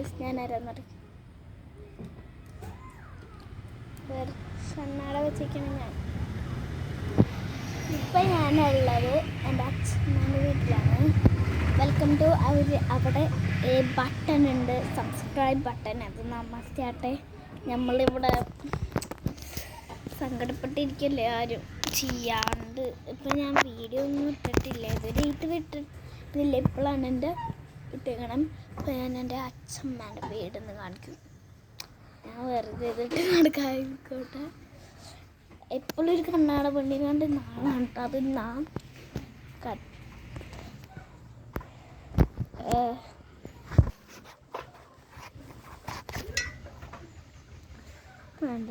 Guys, ഞാൻ ആരാന്നറിയാം. കണ്ണാട വെച്ചിരിക്കണം ഞാൻ. ഇപ്പം ഞാനുള്ളത് എൻ്റെ അച്ഛൻ്റെ വീട്ടിലാണ്. വെൽക്കം ടു അവിടെ ബട്ടൺ ഉണ്ട്, സബ്സ്ക്രൈബ് ബട്ടൺ. അത് നമസ്തേ. നമ്മളിവിടെ സങ്കടപ്പെട്ടിരിക്കല്ലേ ആരും ചെയ്യാണ്ട്. ഇപ്പം ഞാൻ വീഡിയോ ഒന്നും ഇട്ടിട്ടില്ല, ഇതുവരെ ഇട്ടിട്ടില്ല. ഇപ്പോഴാണ് എൻ്റെ ഇട്ടേക്കണം. ഇപ്പം ഞാൻ എൻ്റെ അച്ഛമ്മേൻ്റെ വീടെന്ന് കാണിക്കും. ഞാൻ വെറുതെ ഇതിട്ട് നടക്കായിക്കോട്ടെ. എപ്പോഴും ഒരു കണ്ണാട പണി കണ്ട് നാളാണ് കേട്ടോ. അത് നാം വേണ്ട.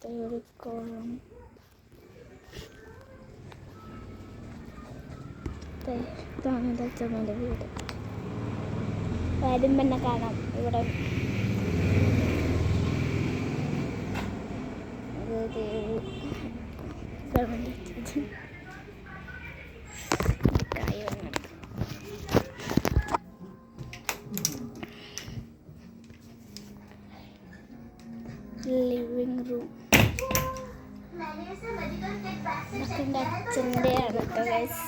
തേടിക്കോളും. ഇതാണ് എൻ്റെ അച്ഛമ്മേൻ്റെ വീട്. വരുമ്പം തന്നെ കാണാം ഇവിടെ. ലിവിങ് റൂം എൻ്റെ അച്ഛൻ്റെ ആണ് കേട്ടോ ഗൈസ്.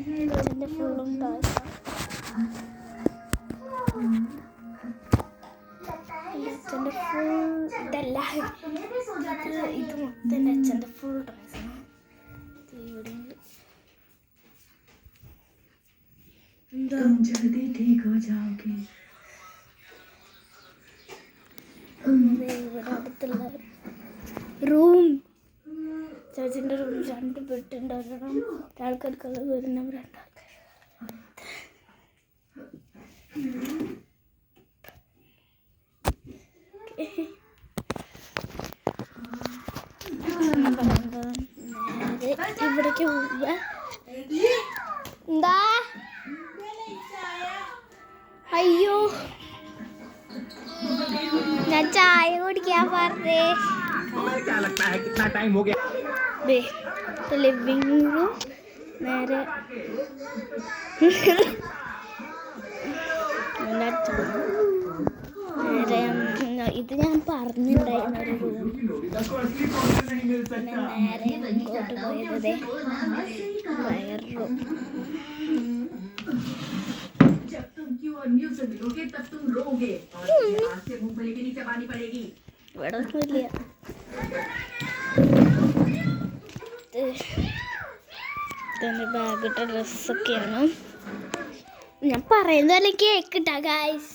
അച്ഛൻ്റെ ഫുള്ളും അച്ഛൻ്റെ ഫുൾ ഇതല്ല, ഇത് മൊത്തം എൻ്റെ അച്ഛൻ്റെ ഫുൾ ഡ്രസ്സാണ്. ഇവിടെയുണ്ട്. ഇവിടെ അടുത്തുള്ള റൂം, ചേച്ചിൻ്റെ റൂം 2 ബെഡുണ്ട്. ഒരാൾക്കാർക്കുള്ളത് വരുന്ന 2 ആൾക്കാർ. ഇവിടേക്ക് പോവുക. എന്താ? അയ്യോ, ഞാൻ ചായ കുടിക്കാൻ പറഞ്ഞേ. ലിവിങ് റൂം നേരെ ഇത് ഞാൻ പറഞ്ഞിട്ടുണ്ടായിരുന്ന ഒരു റൂം. പിന്നെ നേരെ ഇങ്ങോട്ട് പോയത് വയർ റൂം. ഇവിടെ ഒന്നുമില്ല. ഇതെൻ്റെ ബാഗിട്ട ഡ്രസ്സൊക്കെയാണ്. ഞാൻ പറയുന്നതല്ലേ കേക്കിട്ടാ ഗൈസ്.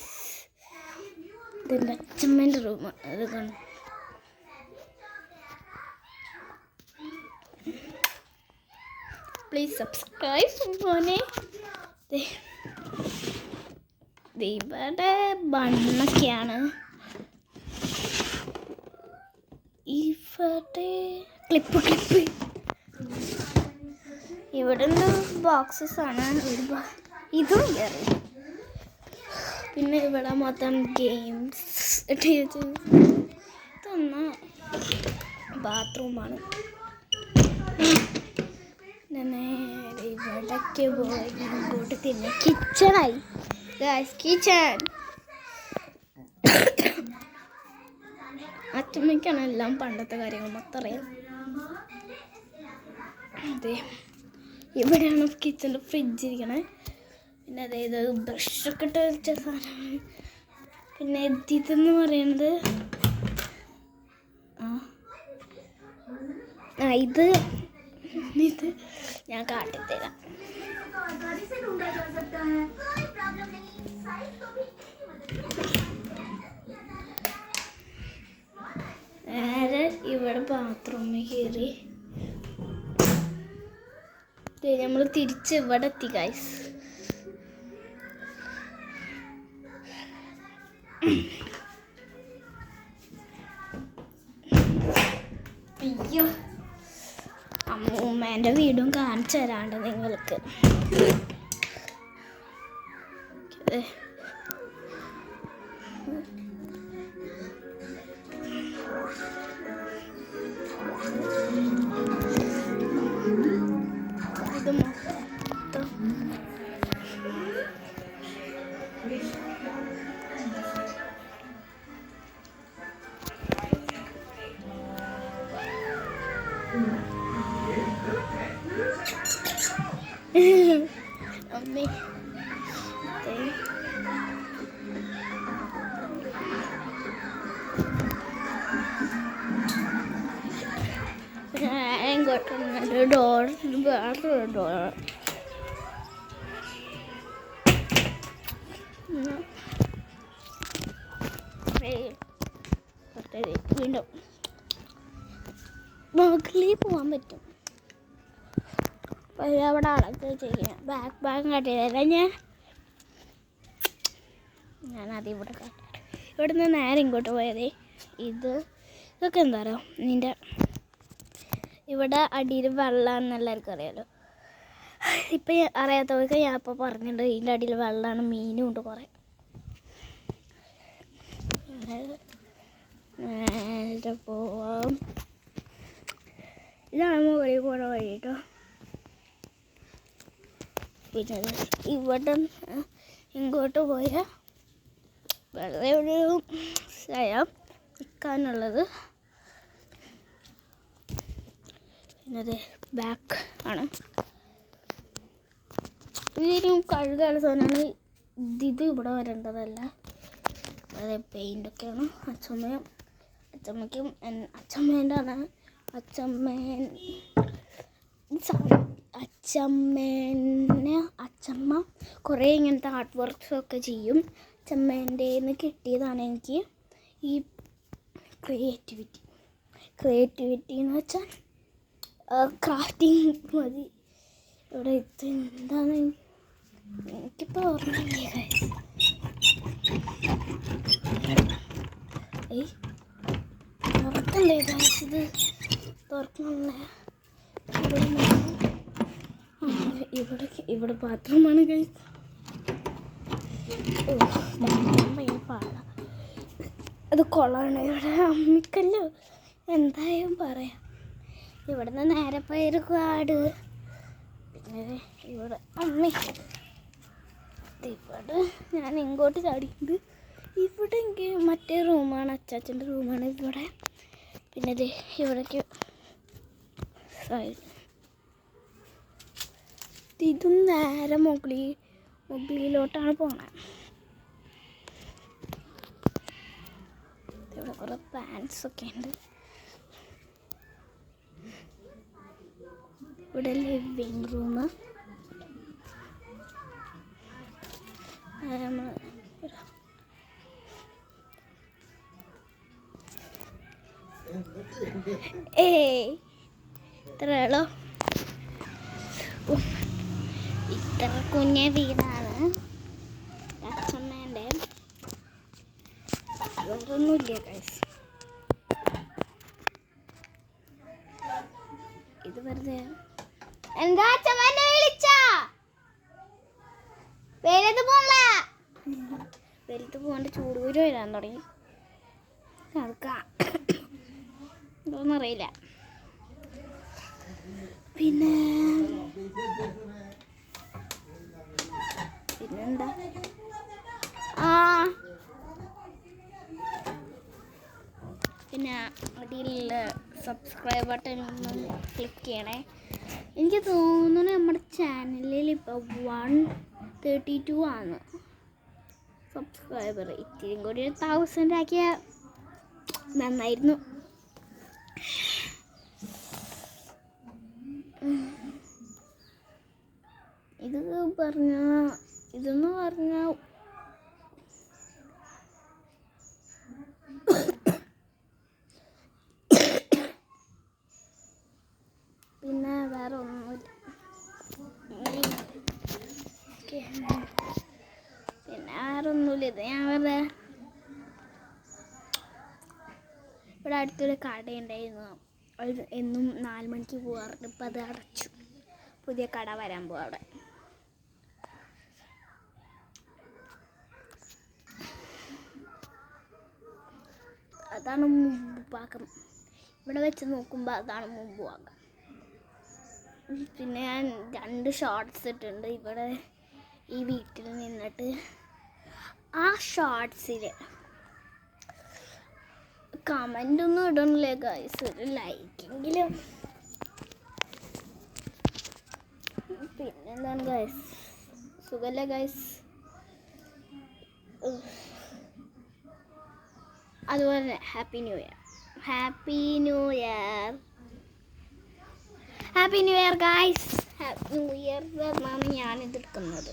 ഇതെൻ്റെ അച്ഛമ്മേൻ്റെ റൂമാണ്. അത് കാണും. പ്ലീസ് സബ്സ്ക്രൈബ് മോനെ. ഇവിടെ ബണ്ണൊക്കെയാണ്. ഇവിടെ ക്ലിപ്പ് ഇവിടെ ബോക്സസ് ആണ്. ഇതും കയറി. പിന്നെ ഇവിടെ മൊത്തം ഗെയിംസ്. ഇതൊന്ന് ബാത്റൂമാണ്. ഇവിടേക്ക് പോയി ഇങ്ങോട്ട് തിന്നെ കിച്ചണായി. കിച്ചൺ അച്ഛമ്മയ്ക്കാണ് എല്ലാം പണ്ടത്തെ കാര്യങ്ങൾ മൊത്തം അറിയാം. അതെ, ഇവിടെയാണ് കിച്ചണിൻ്റെ ഫ്രിഡ്ജ് ഇരിക്കണേ. പിന്നെ അതായത് ബ്രഷൊക്കെ ഇട്ട് വെച്ച സാധനമാണ്. പിന്നെ ഇതെന്ന് പറയണത് ഇത് ഞാൻ കാട്ടിത്തരാം. നേരെ ഇവിടെ ബാത്റൂമിൽ കയറി നമ്മൾ തിരിച്ച് ഇവിടെ എത്തി ഗൈസ്. അയ്യോ, അമ്മൂമ്മേൻ്റെ വീടും കാണിച്ചു തരാണ്ട് നിങ്ങൾക്ക്. ഇത് അമ്മേ ഇങ്ങോട്ടൊരു ഡോർ വേറൊരു ഡോർ വീണ്ടും മുകളിൽ പോകാൻ പറ്റും. അവിടെ അളക്ക് ചെയ്യാം. ബാഗ് കാട്ടിയതല്ല ഞാനത് ഇവിടെ കാട്ടി. ഇവിടെ നിന്ന് നേരെ ഇങ്ങോട്ട് പോയതേ. ഇതൊക്കെ എന്താ പറയുക, നിൻ്റെ ഇവിടെ അടിയിൽ വെള്ളമാണെന്ന് എല്ലാവർക്കും അറിയാമല്ലോ. ഇപ്പം അറിയാത്തവർക്ക് ഞാൻ ഇപ്പോൾ പറഞ്ഞിട്ടുണ്ട്, ഇതിൻ്റെ അടിയിൽ വെള്ളമാണ്, മീനും ഉണ്ട് കുറേ. നേരെ പോവാം. ഇതാണ് മുകളിൽ പോണ വഴി കേട്ടോ. പിന്നെ ഇവിടെ ഇങ്ങോട്ട് പോയാൽ വെറുതെ ഒരു സ്ഥലം നിൽക്കാനുള്ളത്. പിന്നത് ബാക്ക് ആണ്. ഇതിനും കഴുകാനുള്ള സാധനമാണ്. ഇത് ഇവിടെ വരേണ്ടതല്ല. അതായത് പെയിൻ്റൊക്കെയാണ്. അച്ചമ്മയ്ക്കും അച്ചമ്മേൻ്റെ ആണ്. അച്ചമ്മ കുറേ ഇങ്ങനത്തെ ആർട്ട് വർക്ക്സൊക്കെ ചെയ്യും. അച്ചമ്മേൻ്റെ നിന്ന് കിട്ടിയതാണ് എനിക്ക് ഈ ക്രിയേറ്റിവിറ്റി എന്ന് വെച്ചാൽ ക്രാഫ്റ്റിങ് മതി. ഇവിടെ എന്താണ് എനിക്കിപ്പോൾ ഓർമ്മയില്ലേ. തുറക്കണ്ടേ ഇത് തുറക്കണല്ലേ. ഇവിടെ ബാത്റൂമാണ് ഗൈസ്. ഭയങ്കര പാടാ. അത് കുളമാണ്. ഇവിടെ അമ്മിക്കല്ലോ എന്തായാലും പറയാം. ഇവിടെ നിന്ന് നേരെ പോയൊരു കാട്. പിന്നെ ഇവിടെ അമ്മി. ഇവിടെ ഞാൻ ഇങ്ങോട്ട് ചാടിയിട്ടുണ്ട്. ഇവിടെ എനിക്ക് മറ്റേ റൂമാണ്, അച്ചാച്ചൻ്റെ റൂമാണ് ഇവിടെ. പിന്നെ ഇവിടേക്ക് ഇതും നേരെ മുകളിലോട്ടാണ് പോണത്. ഇവിടെ കുറേ പാൻസൊക്കെ ഉണ്ട്. ഇവിടെ ലിവിങ് റൂം. ഇത്രയുള്ളൂ. ഇത്ര കുഞ്ഞ വീടാണ് അച്ഛമ്മേൻ്റെ. വേറൊന്നുമില്ല ഗൈസ്. ഇത് വെറുതെ എന്താ അച്ഛമ്മേനെ വിളിച്ചാ വെയിലത്ത് പോകേണ്ട ചൂടുകൂര് വരാൻ തുടങ്ങി. ഇതൊന്നറിയില്ല. പിന്നെന്താ പിന്നെ അടിയിൽ സബ്സ്ക്രൈബ് ബട്ടൺ ഒന്ന് ക്ലിക്ക് ചെയ്യണേ. എനിക്ക് തോന്നുന്നു നമ്മുടെ ചാനലിൽ ഇപ്പോൾ 132 ആണ് സബ്സ്ക്രൈബർ. ഇത്തിരിയും കൂടി 1000 ആക്കിയാൽ നന്നായിരുന്നു. ഇതെന്ന് പറഞ്ഞാൽ പിന്നെ വേറെ ഒന്നുമില്ല. ഇത് ഞാൻ വെറുതെ ഇവിടെ അടുത്തൊരു കടയുണ്ടായിരുന്നു. അത് എന്നും 4 മണിക്ക് പോകാറുണ്ട്. ഇപ്പം അത് അടച്ചു. പുതിയ കട വരാൻ പോവാ അവിടെ. അതാണ് മുമ്പ് ഭാഗം. ഇവിടെ വെച്ച് നോക്കുമ്പോൾ അതാണ് മുമ്പ് ഭാഗം. പിന്നെ ഞാൻ 2 ഷോർട്സ് ഇട്ടിട്ടുണ്ട് ഇവിടെ ഈ വീട്ടിൽ നിന്നിട്ട്. ആ ഷോർട്സിൽ കമൻ്റ് ഒന്നും ഇടണില്ലേ ഗൈസ്, ഒരു ലൈക്കെങ്കിലും. പിന്നെന്താണ് ഗൈസ്, സുഖല്ലേ ഗൈസ്? അതുപോലെ തന്നെ happy new year, happy new year, happy new year guys. Happy new year എന്നാണ് ഞാനിത് എടുക്കുന്നത്.